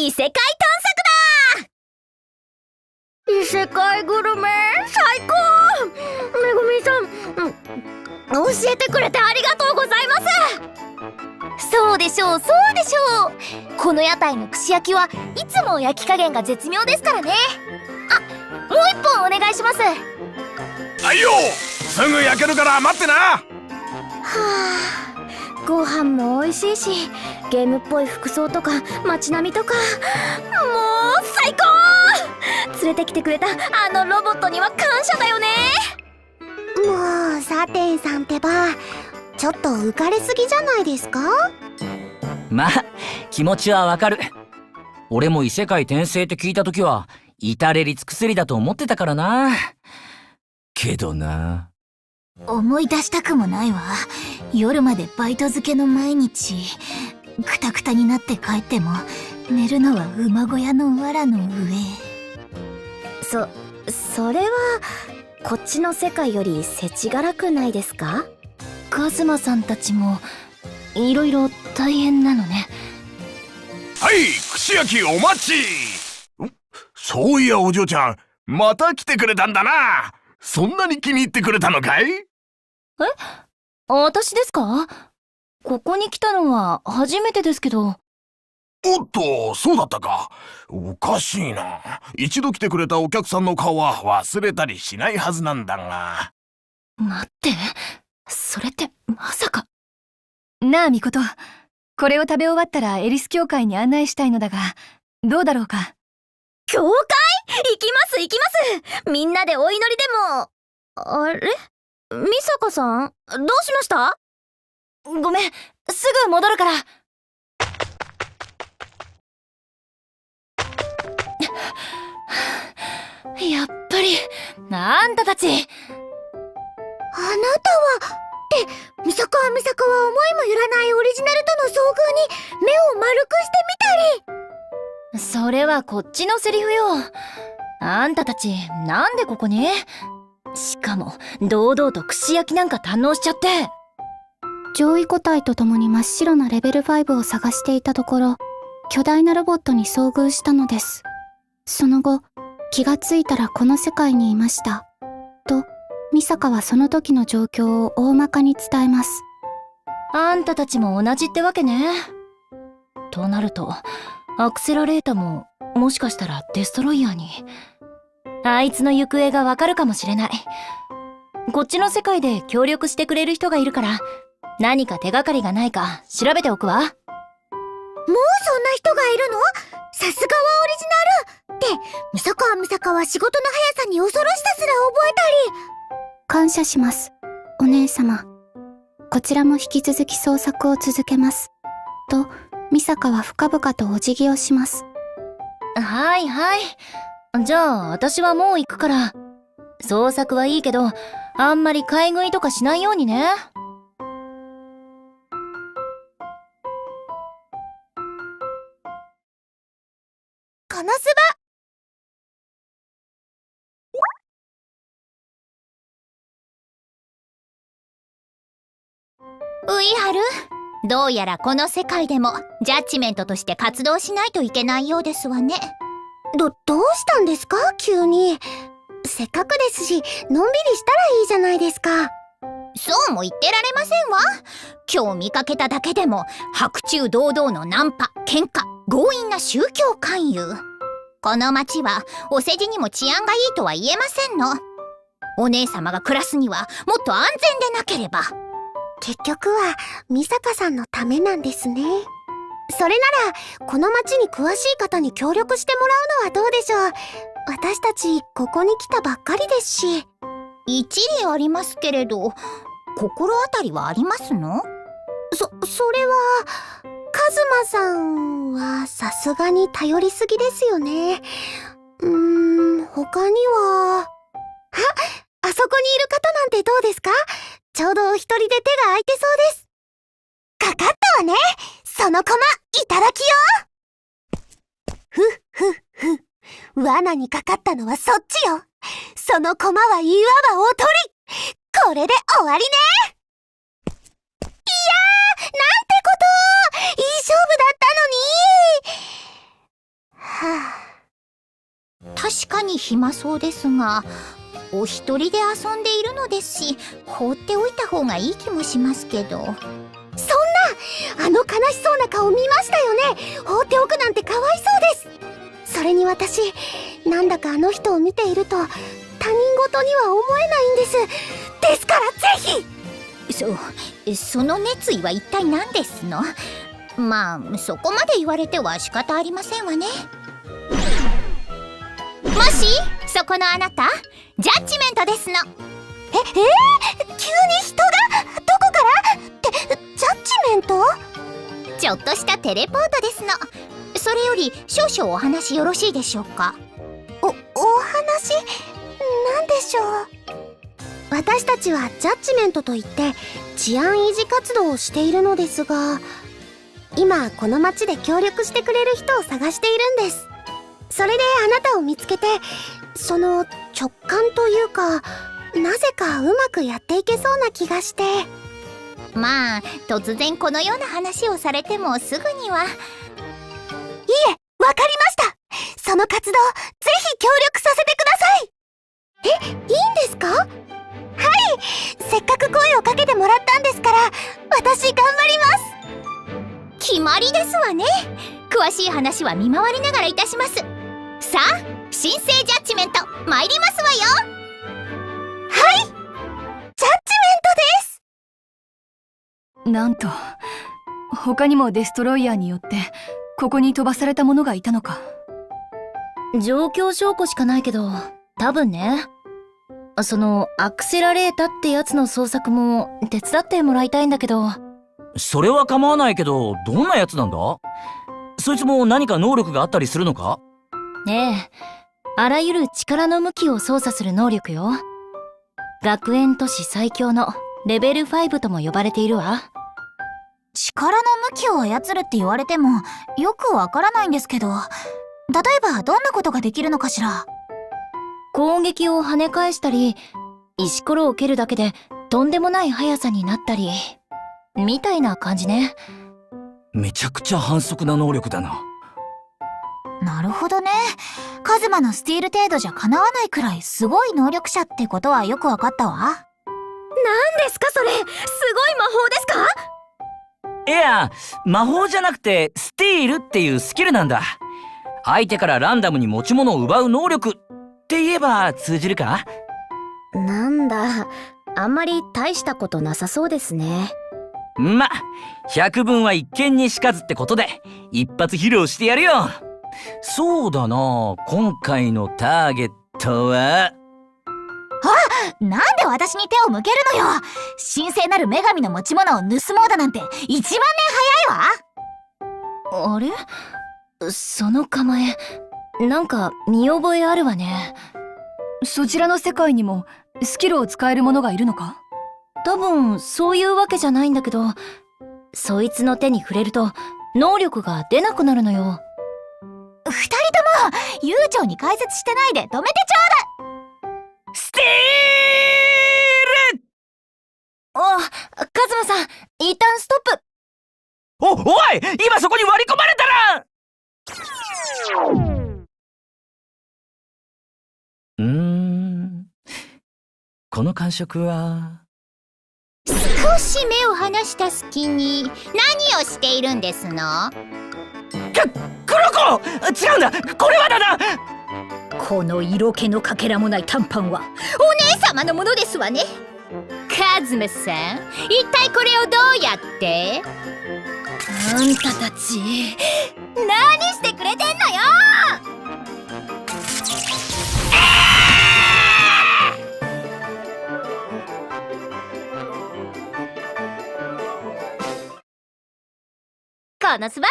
異世界探索だ。異世界グルメ最高。めぐみさん、教えてくれてありがとうございます。そうでしょう、そうでしょう。この屋台の串焼きはいつも焼き加減が絶妙ですからね。あ、もう一本お願いします。はいよ、すぐ焼けるから待ってな。はあ、ご飯も美味しいし、ゲームっぽい服装とか街並みとか、もう最高。連れてきてくれたあのロボットには感謝だよね。もうサテンさんってば、ちょっと浮かれすぎじゃないですか？まあ気持ちはわかる。俺も異世界転生って聞いた時は至れり尽くせりだと思ってたからな。けどな、思い出したくもないわ。夜までバイト漬けの毎日、クタクタになって帰っても寝るのは馬小屋の藁の上。それはこっちの世界より世知辛くないですか？カズマさんたちもいろいろ大変なのね。はい、串焼きお待ち。そういやお嬢ちゃん、また来てくれたんだな。そんなに気に入ってくれたのかい？私ですか？ここに来たのは初めてですけど。おっと、そうだったか。おかしいな。一度来てくれたお客さんの顔は忘れたりしないはずなんだが。待って、それってまさか。なあミコト、これを食べ終わったらエリス教会に案内したいのだが、どうだろうか？教会？行きます行きます。みんなでお祈りでも。あれ？美坂さん、どうしました？ごめん、すぐ戻るから。やっぱり、あんたたち。あなたはって、美坂は思いもよらないオリジナルとの遭遇に目を丸くしてみたり。それはこっちのセリフよ。あんたたちなんでここに？しかも堂々と串焼きなんか堪能しちゃって。上位個体と共に真っ白なレベル5を探していたところ、巨大なロボットに遭遇したのです。その後、気がついたらこの世界にいましたと、美坂はその時の状況を大まかに伝えます。あんたたちも同じってわけね。となるとアクセラレータももしかしたらデストロイヤーに。あいつの行方がわかるかもしれない。こっちの世界で協力してくれる人がいるから、何か手がかりがないか調べておくわ。もうそんな人がいるの？さすがはオリジナルって、美坂は仕事の速さに恐ろしさすら覚えたり。感謝します、お姉様。こちらも引き続き捜索を続けます。と、美坂は深々とお辞儀をします。はいはい。じゃあ私はもう行くから。捜索はいいけど、あんまり買い食いとかしないようにね。このスバ。ウイハル、どうやらこの世界でもジャッジメントとして活動しないといけないようですわね。どうしたんですか急に。せっかくですし、のんびりしたらいいじゃないですか。そうも言ってられませんわ。今日見かけただけでも白昼堂々のナンパ、喧嘩、強引な宗教勧誘。この町はお世辞にも治安がいいとは言えませんの。お姉様が暮らすにはもっと安全でなければ。結局は美坂さんのためなんですね。それならこの町に詳しい方に協力してもらうのはどうでしょう。私たちここに来たばっかりですし。一理ありますけれど、心当たりはありますの？それは、カズマさんはさすがに頼りすぎですよね。他には。あそこにいる方なんてどうですか？ちょうどお一人で手が空いてそうです。かかったわね。その駒、いただきよ。ふっふっふ。罠にかかったのはそっちよ。その駒はいわばおとり。これで終わりね。いやー、なんてこと。いい勝負だったのに。確かに暇そうですが、お一人で遊んでいるのですし、放っておいた方がいい気もしますけど。そんな、あの悲しそうな顔見ましたよね。放っておくなんてかわいそうです。それに私、なんだかあの人を見ていると他人事には思えないんです。ですからぜひ。その熱意は一体何ですの？まあそこまで言われては仕方ありませんわね。もしそこのあなた、ジャッジメントですの。急に人がどこからってジャッジメント？ちょっとしたテレポートですの。それより少々お話よろしいでしょうか？お話なんでしょう？私たちはジャッジメントといって治安維持活動をしているのですが、今この町で協力してくれる人を探しているんです。それであなたを見つけて、その直感というか、なぜかうまくやっていけそうな気がして。まあ突然このような話をされてもすぐには。いえ、わかりました。その活動ぜひ協力させてください。いいんですか？はい、せっかく声をかけてもらったんですから、私頑張ります。決まりですわね。詳しい話は見回りながらいたします。さあ、新生ジャッジメント参りますわよ。はい、ジャッジメントです。なんと、他にもデストロイヤーによってここに飛ばされたものがいたのか。状況証拠しかないけど、多分ね。そのアクセラレータってやつの捜索も手伝ってもらいたいんだけど。それは構わないけど、どんなやつなんだ？そいつも何か能力があったりするのか？ねえ、あらゆる力の向きを操作する能力よ。学園都市最強のレベル5とも呼ばれているわ。力の向きを操るって言われてもよくわからないんですけど、例えばどんなことができるのかしら？攻撃を跳ね返したり、石ころを蹴るだけでとんでもない速さになったり、みたいな感じね。めちゃくちゃ反則な能力だな。なるほどね。カズマのスティール程度じゃかなわないくらいすごい能力者ってことはよくわかったわ。なんですかそれ？すごい魔法ですか？いや、魔法じゃなくてスティールっていうスキルなんだ。相手からランダムに持ち物を奪う能力って言えば通じるか？なんだ、あんまり大したことなさそうですね。ま、百聞は一見にしかずってことで一発披露してやるよ。そうだな、今回のターゲットは。なんで私に手を向けるのよ。神聖なる女神の持ち物を盗もうだなんて1万年早いわ。あれ？その構え、なんか見覚えあるわね。そちらの世界にもスキルを使える者がいるのか？多分そういうわけじゃないんだけど、そいつの手に触れると能力が出なくなるのよ。二人とも悠長に解説してないで止めてちょうだい。スティール！カズマさん、一旦ストップ。おい、今そこに割り込まれたら！この感触は。少し目を離した隙に何をしているんですの？クロコ！違うんだ、これはだな！この色気のかけらもない短パンはお姉様のものですわね。カズマさん、一体これをどうやって？あんたたち、何してくれてんのよ！このスバ